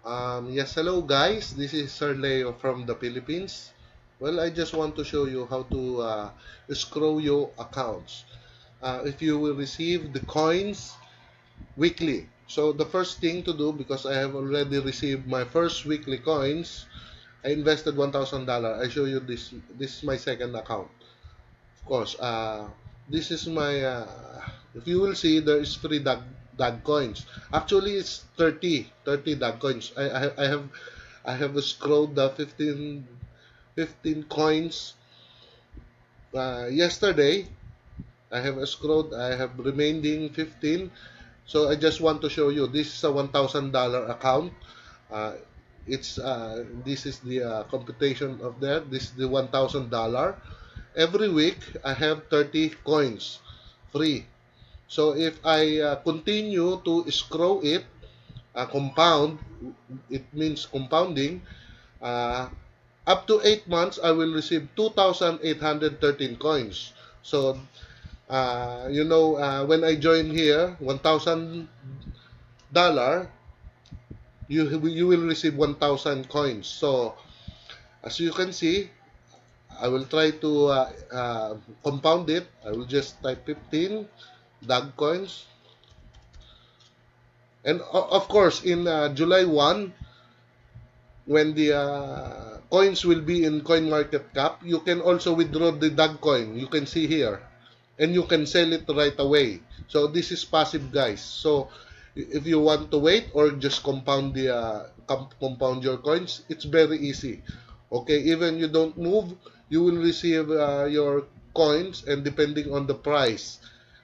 Yes, hello guys. This is Sir Leo from the Philippines. Well, I just want to show you how to scroll your accounts. If you will receive the coins weekly. So the first thing to do, because I have already received my first weekly coins, I invested $1,000. I show you this. This is my second account. Of course, this is my. If you will see, there is free dog coins. Actually, it's 30 dog coins. I have scrolled the 15 coins yesterday. I have scrolled. I have remaining 15. So I just want to show you. This is a $1,000 account. Uh, it's this is the computation of that. This is the $1,000. Every week I have 30 coins free. So if I continue to scroll it, compound, it means compounding. Uh, Up to 8 months, I will receive 2,813 coins. So, when I join here, $1,000, you will receive 1,000 coins. So, as you can see, I will try to compound it. I will just type 15 DAG coins. And of course, in July 1, when the coins will be in CoinMarketCap, you can also withdraw the DAG coin. You can see here. And you can sell it right away. So this is passive, guys. So if you want to wait or just compound the compound your coins, it's very easy. Okay, even you don't move, you will receive your coins, and depending on the price,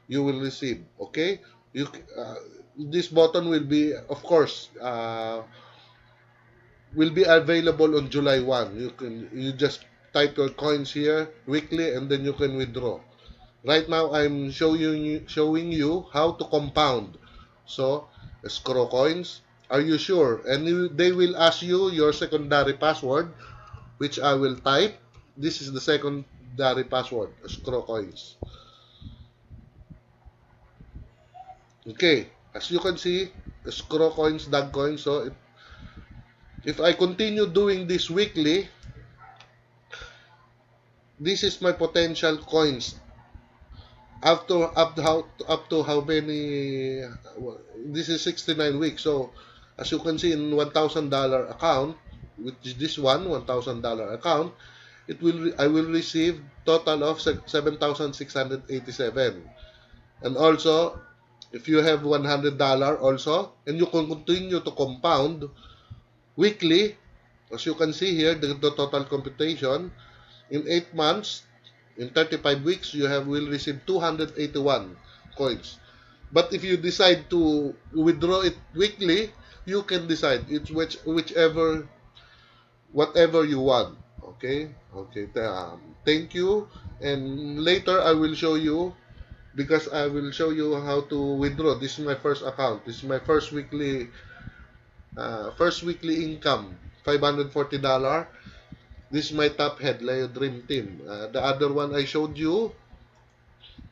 you will receive. Okay, you this button will be, of course, will be available on July 1. You just type your coins here weekly, and then you can withdraw. Right now, I'm showing you how to compound. So, scroll coins. Are you sure? And they will ask you your secondary password, which I will type. This is the secondary password, scroll coins. Okay, as you can see, scroll coins, DAG coins. So, if I continue doing this weekly, this is my potential coins up to how many, this is 69 weeks. So as you can see, in $1,000 account, which is this $1,000 account, I will receive total of 7,687. And also, if you have $100 also, and you can continue to compound weekly, as you can see here, the total computation in 8 months, in 35 weeks, you will receive 281 coins. But if you decide to withdraw it weekly, you can decide. It's whichever, whatever you want. Okay? Okay. Thank you. And later I will show you, because I will show you how to withdraw. This is my first account. This is my first weekly income, $540. This is my top head, Leo Dream Team. The other one I showed you,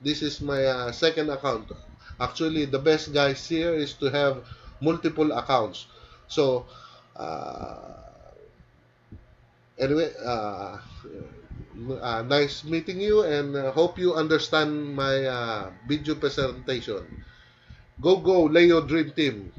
this is my second account. Actually, the best, guys, here is to have multiple accounts. So, uh, anyway, nice meeting you, and hope you understand my video presentation. Go, go, Leo Dream Team.